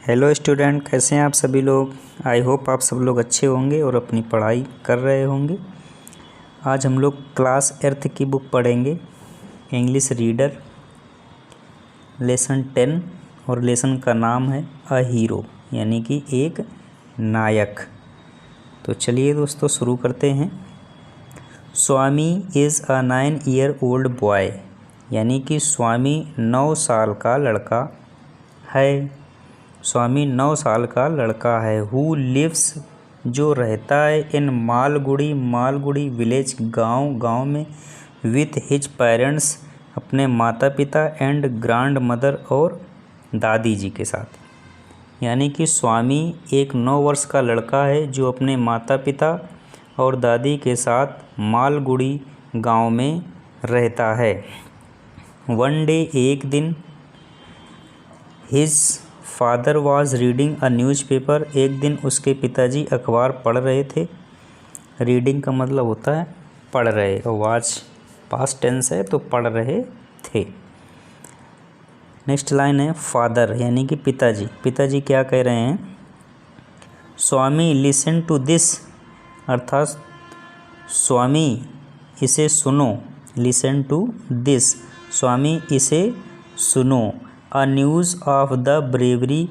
Hello student, कैसे हैं आप सभी लोग। आई होप आप सब लोग अच्छे होंगे और अपनी पढ़ाई कर रहे होंगे। आज हम लोग क्लास 8 की बुक पढ़ेंगे, इंग्लिश रीडर, लेसन 10, और लेसन का नाम है अ हीरो, यानी कि एक नायक। तो चलिए दोस्तों शुरू करते हैं। स्वामी इज़ अ 9-year-old बॉय, यानी कि स्वामी 9 साल का लड़का है। स्वामी 9 साल का लड़का है। हु लिव्स, जो रहता है, इन मालगुड़ी विलेज, गांव में, विथ हिज पेरेंट्स, अपने माता पिता, एंड ग्रैंड मदर, और दादी जी के साथ। यानी कि स्वामी एक 9 वर्ष का लड़का है जो अपने माता पिता और दादी के साथ मालगुड़ी गांव में रहता है। वन डे, एक दिन, his father was reading a newspaper, एक दिन उसके पिताजी अखबार पढ़ रहे थे। रीडिंग का मतलब होता है पढ़ रहे, और वॉज पास्ट टेंस है तो पढ़ रहे थे। नेक्स्ट लाइन है फादर, यानी कि पिताजी। पिताजी क्या कह रहे हैं? स्वामी लिसन टू दिस, अर्थात स्वामी इसे सुनो। लिसन टू दिस, स्वामी इसे सुनो। A news of the bravery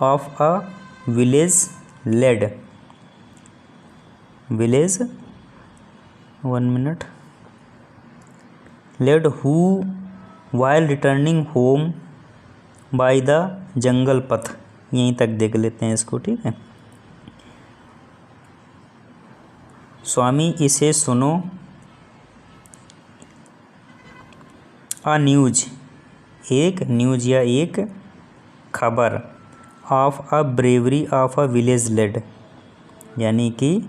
of a village lad, who while returning home by the jungle path. यहीं तक देख लेते हैं इसको, ठीक है। स्वामी इसे सुनो। अ न्यूज, एक न्यूज या एक खबर, of a bravery of a village lad, यानी कि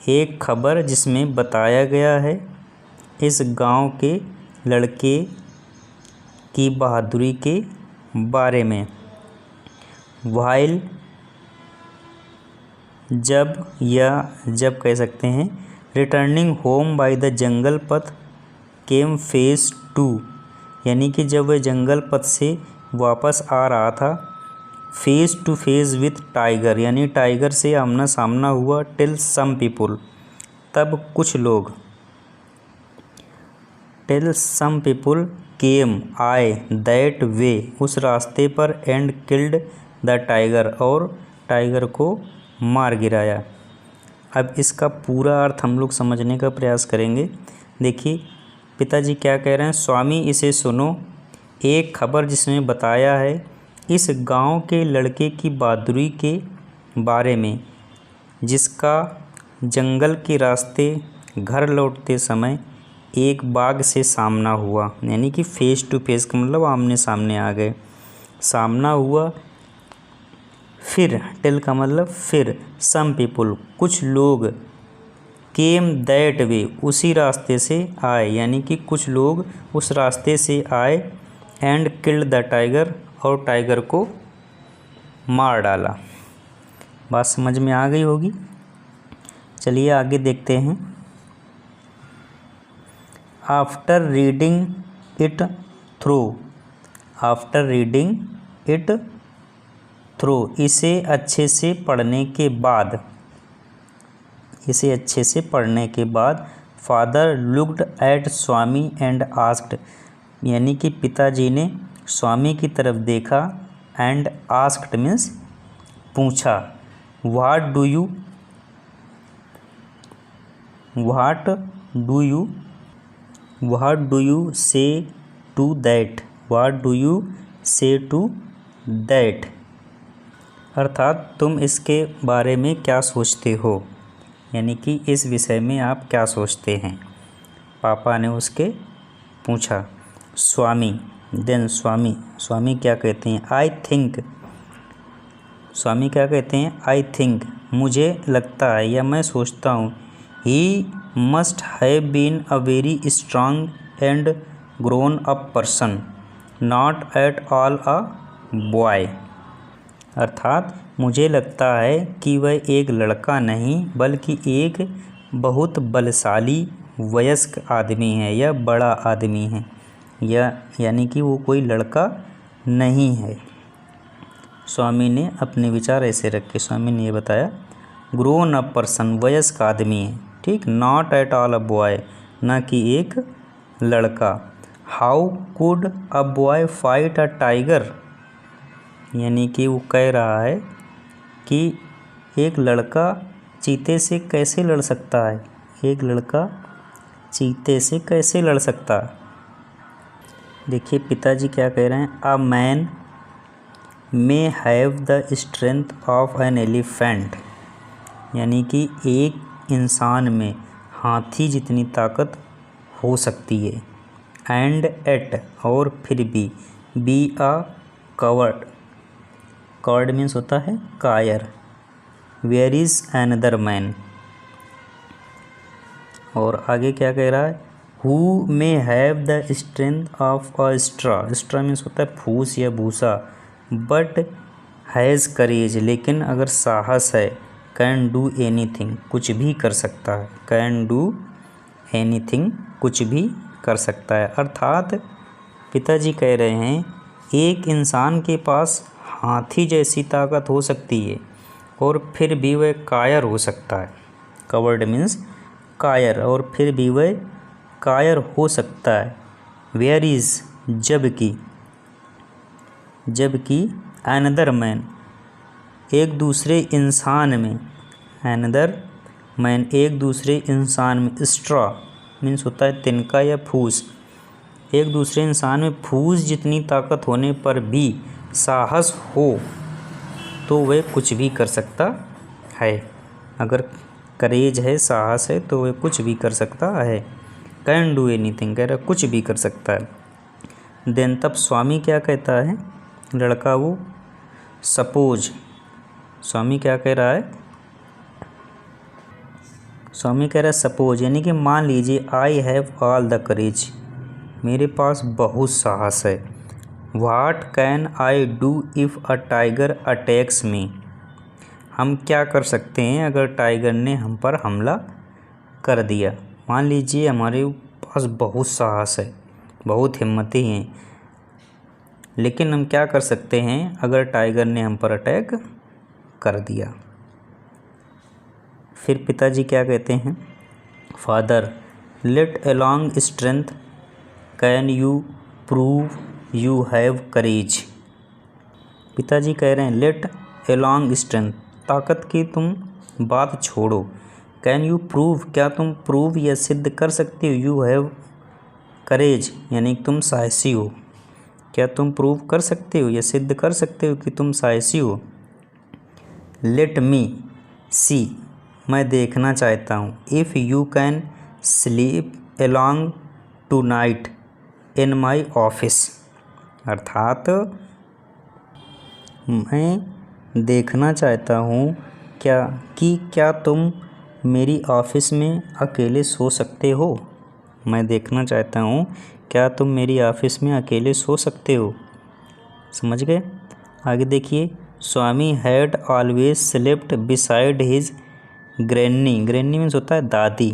एक खबर जिसमें बताया गया है इस गांव के लड़के की बहादुरी के बारे में। वाइल, जब कह सकते हैं। Returning home by the jungle पथ केम फेस 2, यानी कि जब वह जंगल पथ से वापस आ रहा था। Face to face with tiger, यानी टाइगर से आमना सामना हुआ। टिल सम पीपुल, तब कुछ लोग। टिल सम पीपुल केम, आए। दैट वे, उस रास्ते पर। एंड किल्ड द टाइगर, और टाइगर को मार गिराया। अब इसका पूरा अर्थ हम लोग समझने का प्रयास करेंगे। देखिए पिताजी क्या कह रहे हैं। स्वामी इसे सुनो, एक खबर जिसमें बताया है इस गांव के लड़के की बहादुरी के बारे में, जिसका जंगल के रास्ते घर लौटते समय एक बाघ से सामना हुआ। यानी कि फेस टू फेस का मतलब आमने सामने आ गए, सामना हुआ। फिर टिल का मतलब फिर। सम पीपुल, कुछ लोग। केम दैट वे, उसी रास्ते से आए, यानी कि कुछ लोग उस रास्ते से आए। एंड किल्ड द टाइगर, और टाइगर को मार डाला। बात समझ में आ गई होगी। चलिए आगे देखते हैं। After reading it through, after reading it through, इसे अच्छे से पढ़ने के बाद, इसे अच्छे से पढ़ने के बाद। Father looked at Swami and asked, यानी कि पिताजी ने स्वामी की तरफ देखा। एंड आस्क्ड मीन्स पूछा। What do you say to that, what do you say to that, अर्थात तुम इसके बारे में क्या सोचते हो, यानी कि इस विषय में आप क्या सोचते हैं, पापा ने उसके पूछा। स्वामी, देन स्वामी क्या कहते हैं? आई थिंक, स्वामी क्या कहते हैं? आई थिंक, मुझे लगता है या मैं सोचता हूँ। He must have been a very strong and grown up person, not at all a boy, अर्थात मुझे लगता है कि वह एक लड़का नहीं बल्कि एक बहुत बलशाली वयस्क आदमी है या बड़ा आदमी है, यानी कि वो कोई लड़का नहीं है। स्वामी ने अपने विचार ऐसे रखे। स्वामी ने ये बताया, ग्रोन अप पर्सन वयस्क आदमी है, ठीक, not at all a boy, ना कि एक लड़का। How could a boy fight a tiger, यानी कि वो कह रहा है कि एक लड़का चीते से कैसे लड़ सकता है, एक लड़का चीते से कैसे लड़ सकता है। देखिए पिताजी क्या कह रहे हैं, a man may have the strength of an elephant, यानी कि एक इंसान में हाथी जितनी ताकत हो सकती है। एंड एट, और फिर भी, B a covered, covered means होता है कायर। वेयर इज़ अनदर मैन, और आगे क्या कह रहा है, who may have the strength of a straw, straw means होता है फूस या भूसा, बट हैज़ करेज, लेकिन अगर साहस है, कैन डू एनीथिंग, कुछ भी कर सकता है, कैन डू एनीथिंग, कुछ भी कर सकता है। अर्थात पिताजी कह रहे हैं एक इंसान के पास हाथी जैसी ताकत हो सकती है और फिर भी वह कायर हो सकता है। कवर्ड मीन्स कायर, और फिर भी वह कायर हो सकता है। वेयर इज़, जबकि अनदर मैन, एक दूसरे इंसान में, अनदर मैन एक दूसरे इंसान में, स्ट्रॉ मीन्स होता है तिनका या फूस, एक दूसरे इंसान में फूस जितनी ताकत होने पर भी साहस हो तो वह कुछ भी कर सकता है। अगर करेज है, साहस है, तो वह कुछ भी कर सकता है। कैन डू एनीथिंग, कह रहा कुछ भी कर सकता है। देन तब स्वामी क्या कहता है, लड़का वो, सपोज, स्वामी क्या कह रहा है, स्वामी कह रहा है सपोज, यानी कि मान लीजिए, I have all the courage, मेरे पास बहुत साहस है। What can I do if a tiger attacks me, हम क्या कर सकते हैं अगर टाइगर ने हम पर हमला कर दिया। मान लीजिए हमारे पास बहुत साहस है, बहुत हिम्मती हैं, लेकिन हम क्या कर सकते हैं अगर टाइगर ने हम पर अटैक कर दिया। फिर पिताजी क्या कहते हैं, father let along strength can you prove you have courage, पिताजी कह रहे हैं लेट अलोंग स्ट्रेंथ, ताकत की तुम बात छोड़ो, कैन यू प्रूव, क्या तुम प्रूव या सिद्ध कर सकते हो, यू हैव करेज यानी कि तुम साहसी हो, क्या तुम प्रूव कर सकते हो या सिद्ध कर सकते हो कि तुम साहसी हो। लेट मी सी, मैं देखना चाहता हूँ, if you can sleep along tonight in my office, अर्थात मैं देखना चाहता हूँ क्या तुम मेरी ऑफिस में अकेले सो सकते हो, मैं देखना चाहता हूँ क्या तुम मेरी ऑफिस में अकेले सो सकते हो। समझ गए। आगे देखिए, Swami had always slept beside his granny, granny means होता है दादी,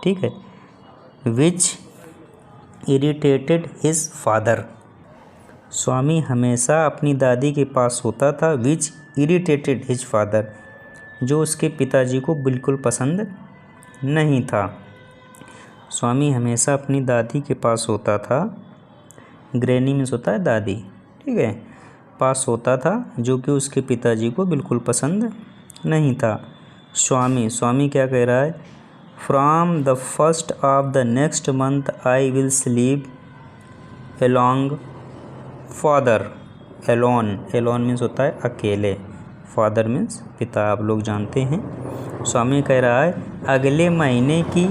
ठीक है, which irritated his father, Swami हमेशा अपनी दादी के पास होता था, विच इरिटेटेड हिज फादर, जो उसके पिताजी को बिल्कुल पसंद नहीं था। स्वामी हमेशा अपनी दादी के पास होता था, ग्रैनी मीन्स होता है दादी, ठीक है, पास होता था, जो कि उसके पिताजी को बिल्कुल पसंद नहीं था। स्वामी क्या कह रहा है, from the first of the next month I will sleep along father, alone means होता है अकेले, फादर मीन्स पिता, आप लोग जानते हैं। स्वामी कह रहा है अगले महीने की,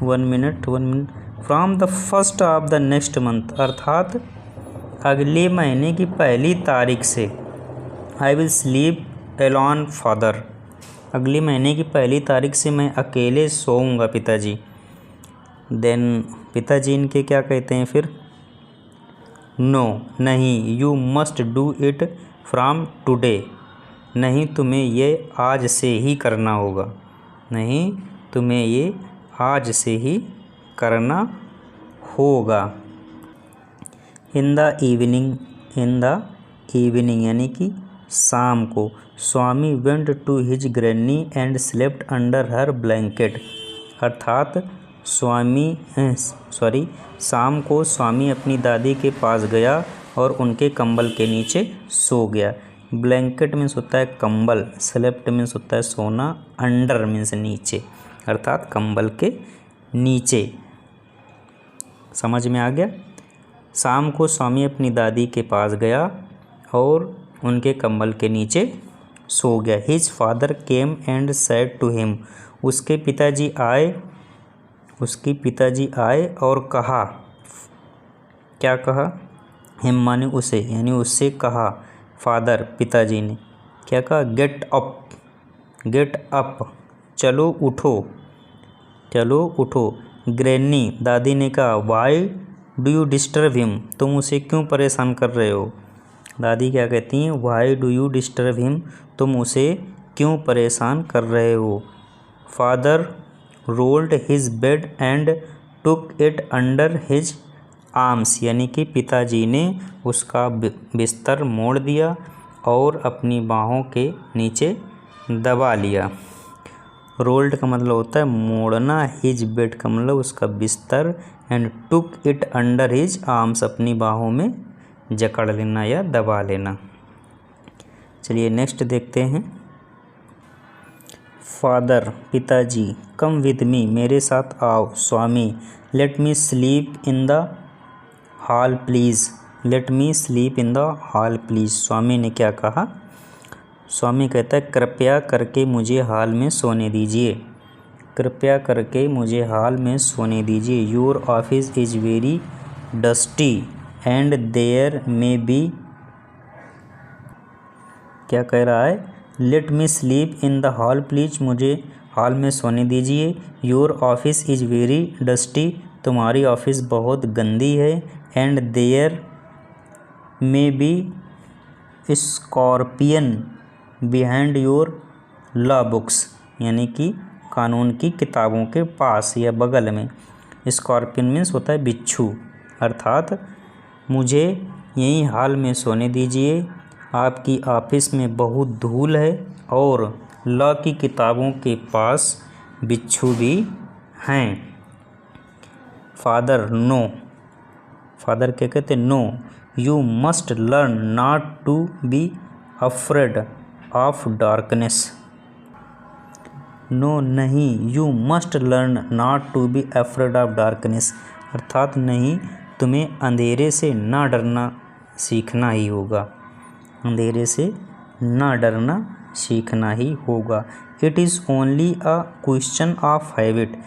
one minute, from the first of the next month, अर्थात अगले महीने की पहली तारीख से, आई विल स्लीप अलोन फादर, अगले महीने की पहली तारीख से मैं अकेले सोऊंगा पिताजी। देन पिताजी इनके क्या कहते हैं फिर, नो नहीं, you must do it from today, नहीं तुम्हें ये आज से ही करना होगा, नहीं तुम्हें ये आज से ही करना होगा। इन द इवनिंग यानी कि शाम को Swami went to his granny and slept under her blanket. अर्थात शाम को स्वामी अपनी दादी के पास गया और उनके कंबल के नीचे सो गया। ब्लैंकेट मीन्स होता है कंबल, स्लेप्ट मीन्स होता है सोना, अंडर मीन्स नीचे, अर्थात कंबल के नीचे। समझ में आ गया। शाम को स्वामी अपनी दादी के पास गया और उनके कंबल के नीचे सो गया। His father came and said to him. उसके पिताजी आए और कहा, क्या कहा? हिम माने उसे, यानी उससे कहा, फादर पिताजी ने क्या कहा? गेट अप, चलो उठो। ग्रैनी दादी ने कहा, why do you disturb him, तुम उसे क्यों परेशान कर रहे हो? दादी क्या कहती हैं? Why do you disturb him, तुम उसे क्यों परेशान कर रहे हो? Father rolled his bed and took it under his arms, यानी कि पिताजी ने उसका बिस्तर मोड़ दिया और अपनी बाहों के नीचे दबा लिया। रोल्ड का मतलब होता है मोड़ना, हिज बेड का मतलब उसका बिस्तर, and took it under his arms अपनी बाहों में जकड़ लेना या दबा लेना। चलिए नेक्स्ट देखते हैं। फादर पिताजी, कम विद मी, मेरे साथ आओ। Swami, let me sleep in the hall please, let me sleep in the hall please. Swami ने क्या कहा? स्वामी कहता है, कृपया करके मुझे हॉल में सोने दीजिए, कृपया करके मुझे हॉल में सोने दीजिए। Your office is very dusty and there may be, क्या कह रहा है? Let me sleep in the hall please, मुझे हॉल में सोने दीजिए। Your office is very dusty, तुम्हारी ऑफिस बहुत गंदी है। And there may be scorpion behind your law books, यानी कि कानून की किताबों के पास या बगल में। स्कॉर्पियन मीन्स होता है बिच्छू, अर्थात मुझे यहीं हॉल में सोने दीजिए, आपकी ऑफिस में बहुत धूल है और लॉ की किताबों के पास बिच्छू भी हैं। फादर नो, फादर क्या कहते? No, you must learn not to be afraid of darkness. No नहीं, you must learn not to be afraid of darkness, अर्थात नहीं, तुम्हें अंधेरे से ना डरना सीखना ही होगा, अंधेरे से ना डरना सीखना ही होगा। It is only a question of habit,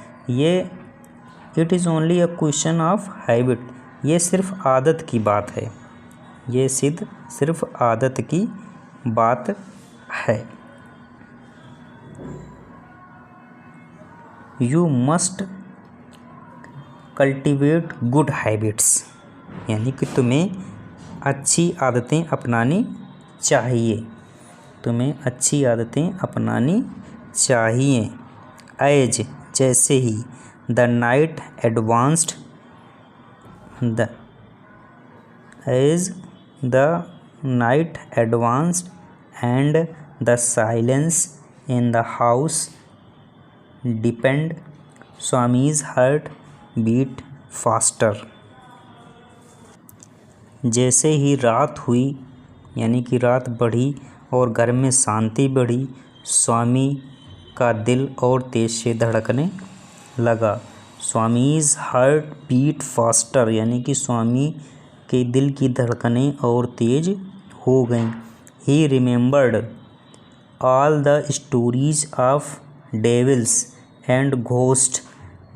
it is only a question of habit, ये सिर्फ आदत की बात है, ये सिर्फ आदत की बात है। You must cultivate good habits, यानी कि तुम्हें अच्छी आदतें अपनानी चाहिए, तुम्हें अच्छी आदतें अपनानी चाहिए। एज जैसे ही, the night advanced, as the night advanced and the silence in the house depend, Swami's heart beat faster. जैसे ही रात हुई, यानी कि रात बढ़ी और घर में शांति बढ़ी, स्वामी का दिल और तेज से धड़कने लगा। स्वामीज हार्ट बीट फास्टर, यानी कि स्वामी के दिल की धड़कनें और तेज हो गईं। He remembered all the stories of devils and ghost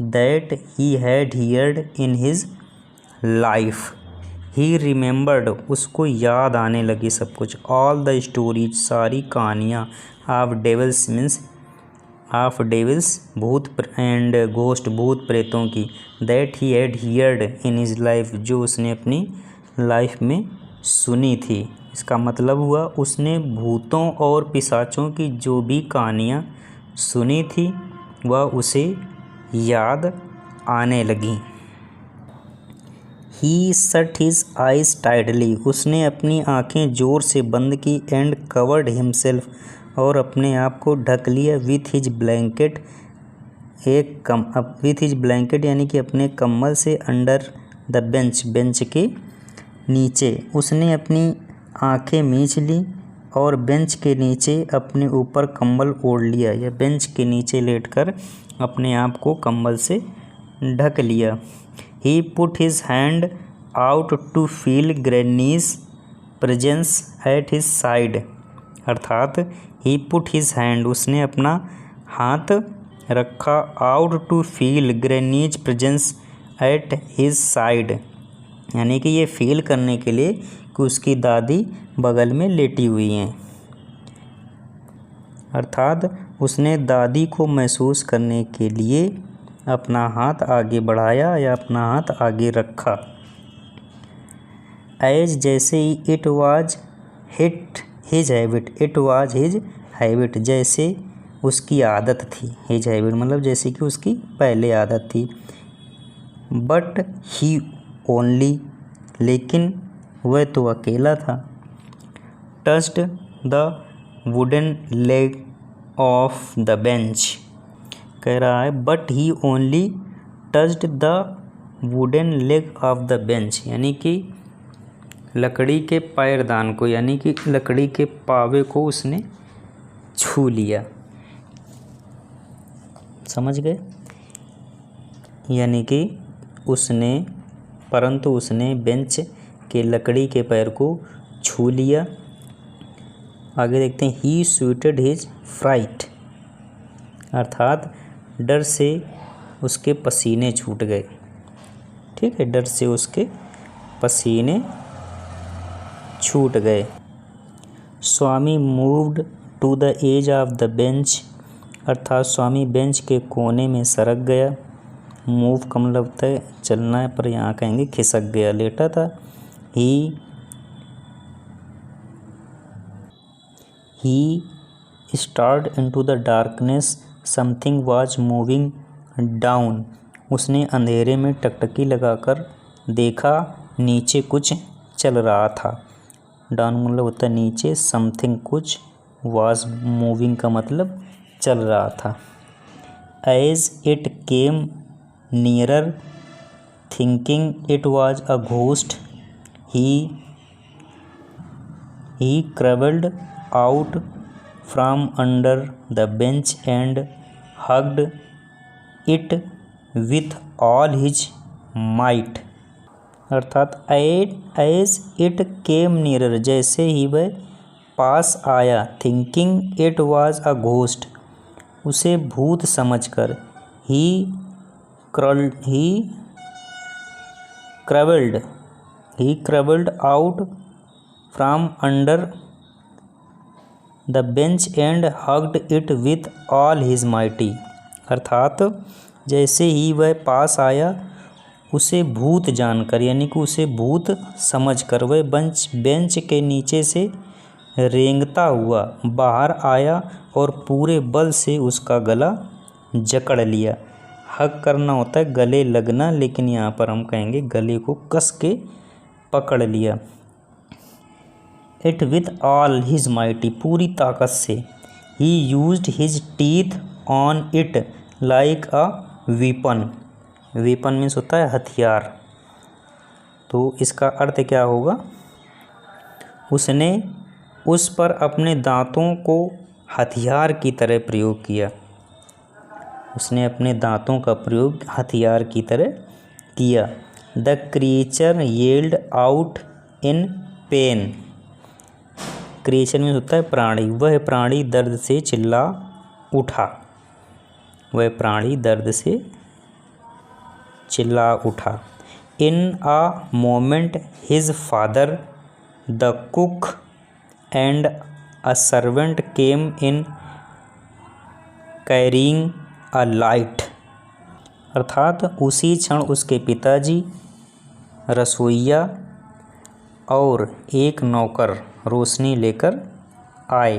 that he had heard in his life. He remembered, उसको याद आने लगी सब कुछ। ऑल द स्टोरीज, सारी कहानियाँ। Of devils means of devils भूत, एंड घोस्ट भूत प्रेतों की। That he had heard in his life, जो उसने अपनी लाइफ में सुनी थी। इसका मतलब हुआ उसने भूतों और पिशाचों की जो भी कहानियाँ सुनी थी वह उसे याद आने लगी। ही शट हिज आइज टाइटली, उसने अपनी आंखें जोर से बंद की। एंड कवर्ड हिमसेल्फ, और अपने आप को ढक लिया। With his blanket, with his blanket यानी कि अपने कम्बल से। अंडर द बेंच, बेंच के नीचे। उसने अपनी आंखें मींच ली और बेंच के नीचे अपने ऊपर कंबल ओढ़ लिया, या बेंच के नीचे लेटकर अपने आप को कंबल से ढक लिया। He put his hand out to feel granny's presence at his side, अर्थात ही पुट हिज हैंड, उसने अपना हाथ रखा। Out to feel granny's presence at his side, यानी कि ये फील करने के लिए कि उसकी दादी बगल में लेटी हुई हैं, अर्थात उसने दादी को महसूस करने के लिए अपना हाथ आगे बढ़ाया या अपना हाथ आगे रखा। एज, जैसे ही। It was his habit, it was his habit, जैसे उसकी आदत थी। हिज हैबिट मतलब जैसे कि उसकी पहले आदत थी। बट ही ओनली, लेकिन वह तो अकेला था। Touched the wooden leg of the bench, कह रहा है but he only touched the wooden leg of the bench, यानी कि लकड़ी के पैरदान को, यानी कि लकड़ी के पावे को उसने छू लिया। समझ गए? यानी कि उसने, परंतु उसने बेंच के लकड़ी के पैर को छू लिया। आगे देखते हैं। ही स्वेटेड हिज फ्राइट, अर्थात डर से उसके पसीने छूट गए। ठीक है, डर से उसके पसीने छूट गए। Swami moved to the edge of the bench, अर्थात स्वामी बेंच के कोने में सरक गया। मूव का मतलब होता है चलना है, पर यहाँ कहेंगे खिसक गया, लेटा था। He stared into the darkness, something was moving down, उसने अंधेरे में टकटकी लगाकर देखा, नीचे कुछ चल रहा था। डाउन मतलब होता है नीचे, समथिंग कुछ, वाज मूविंग का मतलब चल रहा था। As it came nearer thinking it was a ghost, he crawled out from under the bench and hugged it with all his might, अर्थात एज इट केम नियरर, जैसे ही वह पास आया। Thinking it was a ghost, उसे भूत समझकर। He crawled out from under the bench and hugged it with all his mighty, अर्थात जैसे ही वह पास आया, उसे भूत जानकर, यानी कि उसे भूत समझकर वह बेंच के नीचे से रेंगता हुआ बाहर आया और पूरे बल से उसका गला जकड़ लिया। हग करना होता है गले लगना, लेकिन यहाँ पर हम कहेंगे गले को कस के पकड़ लिया। It with all his mighty, पूरी ताकत से। ही used his teeth on it like a weapon, weapon means होता है हथियार। तो इसका अर्थ क्या होगा? उसने उस पर अपने दांतों को हथियार की तरह प्रयोग किया। उसने अपने दांतों का प्रयोग हथियार की तरह किया। The creature yelled out in pain, creature में होता है प्राणी, वह प्राणी दर्द से चिल्ला उठा, वह प्राणी दर्द से चिल्ला उठा। In a moment his father the cook and a servant came in carrying a light, अर्थात उसी क्षण उसके पिताजी, रसोइया और एक नौकर रोशनी लेकर आए।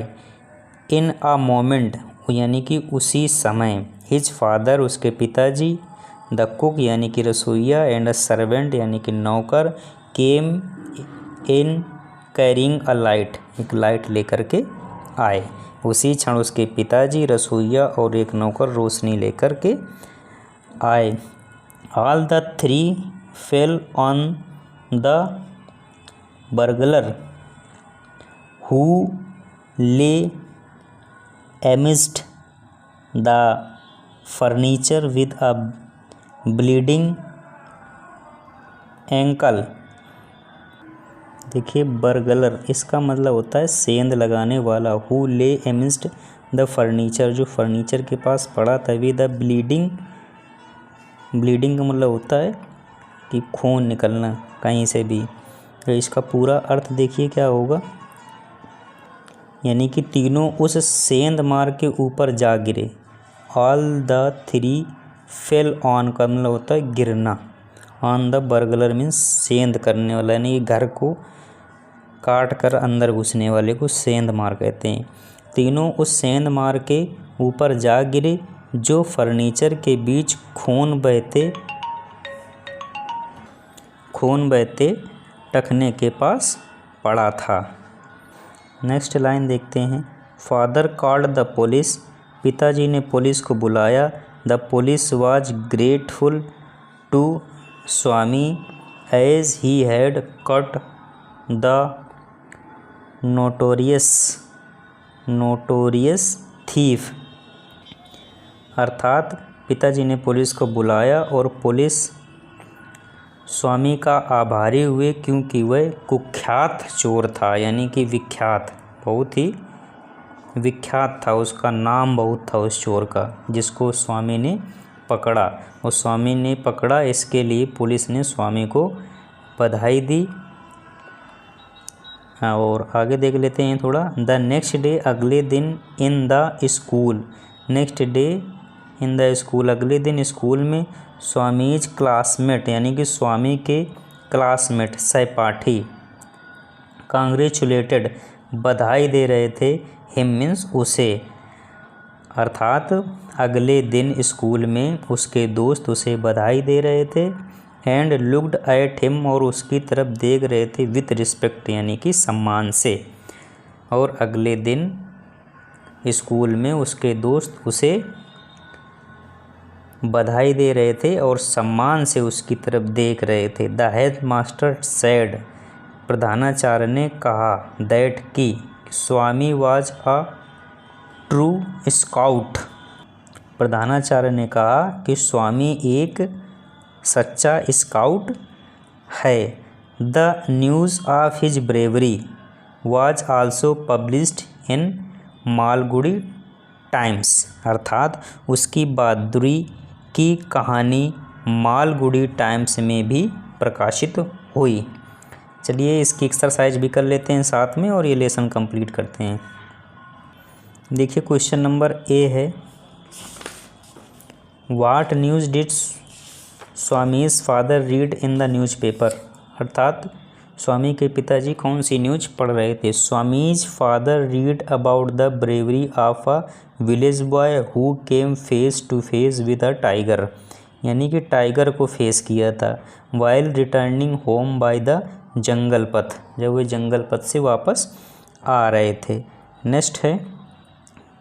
इन अ मोमेंट यानी कि उसी समय। हिज फादर उसके पिताजी, द कुक यानी कि रसोइया एंड अ सर्वेंट यानी कि नौकर केम इन कैरिंग अ लाइट, एक लाइट लेकर के आए। उसी क्षण उसके पिताजी, रसोइया और एक नौकर रोशनी लेकर के आए। All the three fell on the burglar who ले amidst the furniture with a bleeding ankle। देखिए बर्गलर इसका मतलब होता है सेंध लगाने वाला। हु ले amidst द फर्नीचर, जो फर्नीचर के पास पड़ा था। विद द ब्लीडिंग का मतलब होता है कि खून निकलना कहीं से भी। तो इसका पूरा अर्थ देखिए क्या होगा, यानी कि तीनों उस सेंध मार के ऊपर जा गिरे। All the three fell on का मतलब होता है गिरना। ऑन द बर्गलर मीन्स सेंध करने वाला, यानी घर को काट कर अंदर घुसने वाले को सेंध मार कहते हैं। तीनों उस सेंध मार के ऊपर जा गिरे जो फर्नीचर के बीच खून बहते टखने के पास पड़ा था। नेक्स्ट लाइन देखते हैं। फादर कॉल्ड द पुलिस, पिताजी ने पुलिस को बुलाया। The police was grateful to Swami as he had caught the notorious thief. अर्थात पिताजी ने पुलिस को बुलाया और पुलिस स्वामी का आभारी हुए क्योंकि वह कुख्यात चोर था, यानी कि विख्यात, बहुत ही विख्यात था, उसका नाम बहुत था उस चोर का, जिसको स्वामी ने पकड़ा। और स्वामी ने पकड़ा इसके लिए पुलिस ने स्वामी को बधाई दी। और आगे देख लेते हैं थोड़ा। द नेक्स्ट डे, अगले दिन, in the school, next day in the school, अगले दिन स्कूल में, स्वामीज क्लासमेट यानी कि स्वामी के क्लासमेट सहपाठी, कांग्रेचुलेटेड बधाई दे रहे थे, हिम मीन्स उसे, अर्थात अगले दिन स्कूल में उसके दोस्त उसे बधाई दे रहे थे। एंड लुक्ड एट हिम, और उसकी तरफ देख रहे थे, विथ रिस्पेक्ट यानी कि सम्मान से। और अगले दिन स्कूल में उसके दोस्त उसे बधाई दे रहे थे और सम्मान से उसकी तरफ देख रहे थे। द हेड मास्टर सेड, प्रधानाचार्य ने कहा, दैट की स्वामी वाज अ ट्रू स्काउट, प्रधानाचार्य ने कहा कि स्वामी एक सच्चा स्काउट है। The news of his bravery was also published in Malgudi times, अर्थात उसकी बहादुरी की कहानी मालगुडी टाइम्स में भी प्रकाशित हुई। चलिए इसकी एक्सरसाइज भी कर लेते हैं साथ में और ये लेसन कंप्लीट करते हैं। देखिए क्वेश्चन नंबर ए है, what news did Swami's father read in the newspaper, अर्थात स्वामी के पिताजी कौन सी न्यूज़ पढ़ रहे थे। Swami's father read about the bravery of a village boy who came face to face with a tiger, यानी कि टाइगर को फेस किया था। While returning home by the jungle path, जब वे जंगल पथ से वापस आ रहे थे। नेक्स्ट है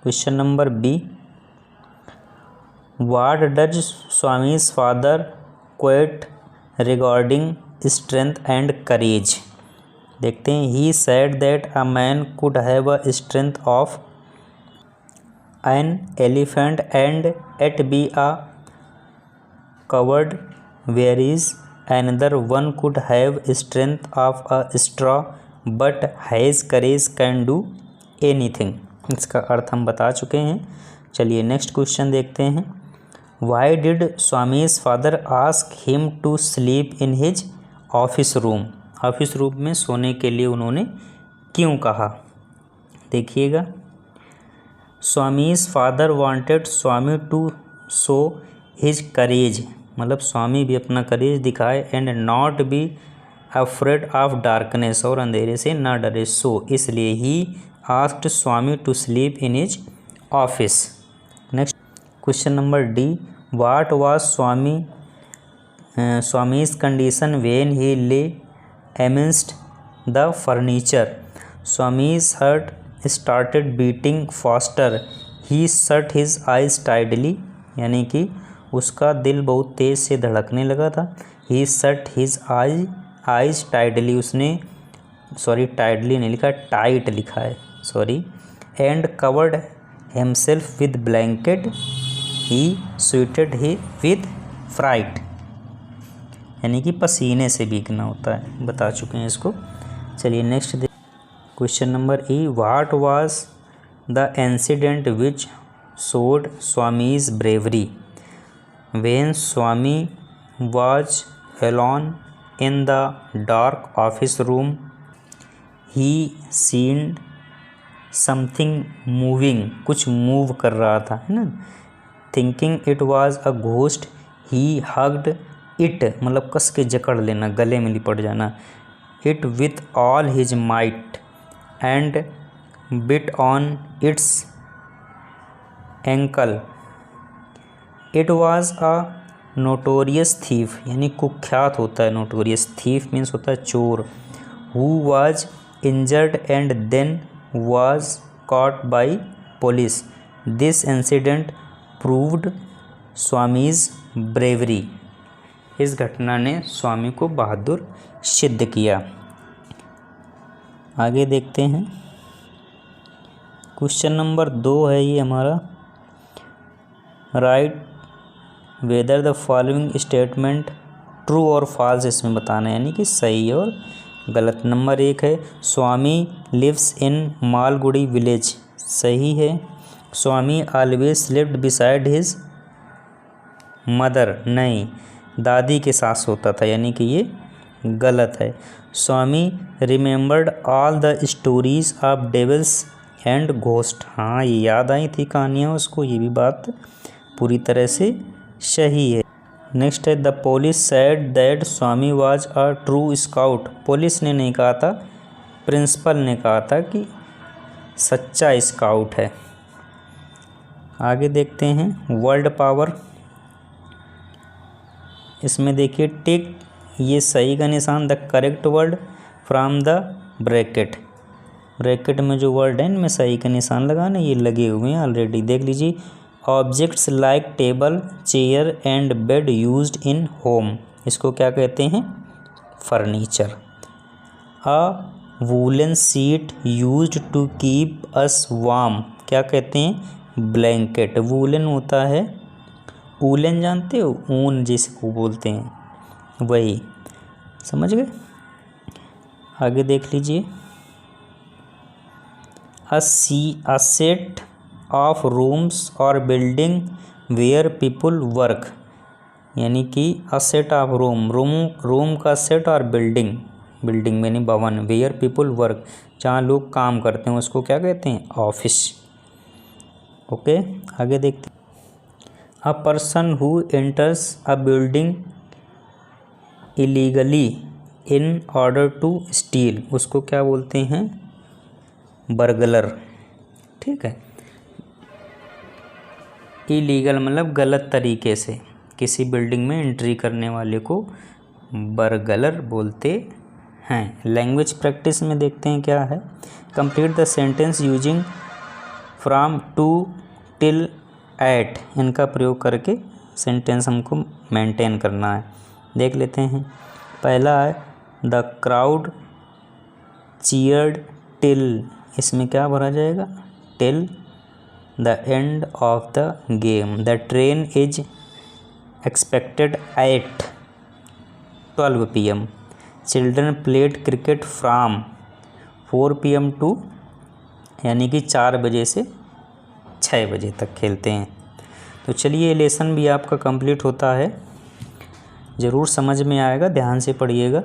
question number B, what does Swami's father quote regarding strength and courage. देखते हैं। He said that a man could have a strength of an elephant and at be a coward varies another one could have strength of a straw but has courage can do anything। इसका अर्थ हम बता चुके हैं। चलिए next question देखते हैं। Why did Swami's father ask him to sleep in his office room, office room में सोने के लिए उन्होंने क्यों कहा। देखिएगा, Swami's father wanted Swami to show his courage, मतलब स्वामी भी अपना करेज दिखाए, and not be afraid of darkness, और अंधेरे से ना डरे, सो इसलिए he asked Swami to sleep in his office. Next question number D, what was Swami Swami's condition when he lay amidst the furniture. Swami's heart started beating faster. He shut his eyes tightly. यानी कि उसका दिल बहुत तेज़ से धड़कने लगा था. He shut his eyes tightly. उसने tightly नहीं लिखा, tight लिखा है, and covered himself with blanket. He sweated with fright. यानी कि पसीने से भीगना होता है, बता चुके हैं इसको. चलिए next question number E. What was the incident which showed Swami's bravery when Swami was alone in the dark office room. He sensed something moving, कुछ मूव कर रहा था, है ना. Thinking it was a ghost, he hugged it, मतलब कस के जकड़ लेना, गले में लिपट जाना. It with all his might and bit on its ankle. It was a notorious thief, यानी कुख्यात होता है नोटोरियस. थीफ मीन्स होता है चोर. Who was injured and then was caught by police. This incident proved Swami's bravery. इस घटना ने स्वामी को बहादुर सिद्ध किया. आगे देखते हैं. क्वेश्चन नंबर 2 है ये हमारा. Right whether the following statement true और फॉल्स, इसमें बताना है, यानी कि सही और गलत. नंबर 1 है Swami lives in Malgudi village. सही है. Swami always slept beside his mother. नहीं, दादी के साथ सोता था, यानी कि ये गलत है. Swami remembered all the stories of devils and ghost. हाँ, ये याद आई थी कहानियाँ उसको, ये भी बात पूरी तरह से सही है. नेक्स्ट है the police said that Swami was a true scout. Police ने नहीं कहा था, प्रिंसिपल ने कहा था कि सच्चा स्काउट है. आगे देखते हैं. World power. इसमें देखिए टिक, ये सही का निशान. The correct word from the bracket. Bracket में जो वर्ड है इनमें सही का निशान लगाना, ये लगे हुए हैं ऑलरेडी. देख लीजिए. Objects like table, chair and bed used in home. इसको क्या कहते हैं? Furniture. A woollen sheet used to keep us warm. क्या कहते हैं? ब्लैंकेट. वूलन होता है, ऊलन जानते हो, ऊन जिसको बोलते हैं, वही. समझ गए. आगे देख लीजिए. अ सेट ऑफ रूम्स और बिल्डिंग वेयर पीपुल वर्क. यानी कि अ सेट ऑफ रूम का सेट और बिल्डिंग यानी भवन. वेयर पीपुल वर्क, जहाँ लोग काम करते हैं, उसको क्या कहते हैं? ऑफिस. ओके. आगे देखते हैं. A person who enters a building illegally in order to steal. उसको क्या बोलते हैं? बर्गलर. ठीक है. इलीगल मतलब गलत तरीके से किसी बिल्डिंग में एंट्री करने वाले को बर्गलर बोलते हैं. लैंग्वेज प्रैक्टिस में देखते हैं क्या है. Complete the sentence using from to till at. इनका प्रयोग करके सेंटेंस हमको मेंटेन करना है. देख लेते हैं. पहला है द क्राउड चीयर्ड टिल. इसमें क्या भरा जाएगा? Till the end of the game. The train is expected at 12 PM. Children played cricket from 4 PM to, यानी कि 4 बजे से 6 बजे तक खेलते हैं. तो चलिए लेसन भी आपका कंप्लीट होता है. ज़रूर समझ में आएगा, ध्यान से पढ़िएगा.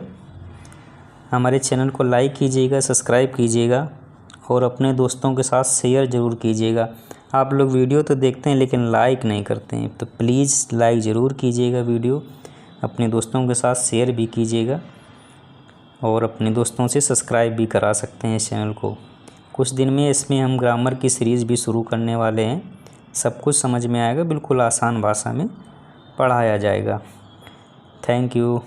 हमारे चैनल को लाइक कीजिएगा, सब्सक्राइब कीजिएगा और अपने दोस्तों के साथ शेयर ज़रूर कीजिएगा. आप लोग वीडियो तो देखते हैं लेकिन लाइक नहीं करते हैं, तो प्लीज़ लाइक ज़रूर कीजिएगा. वीडियो अपने दोस्तों के साथ शेयर भी कीजिएगा और अपने दोस्तों से सब्सक्राइब भी करा सकते हैं इस चैनल को. कुछ दिन में इसमें हम ग्रामर की सीरीज़ भी शुरू करने वाले हैं. सब कुछ समझ में आएगा, बिल्कुल आसान भाषा में पढ़ाया जाएगा. Thank you.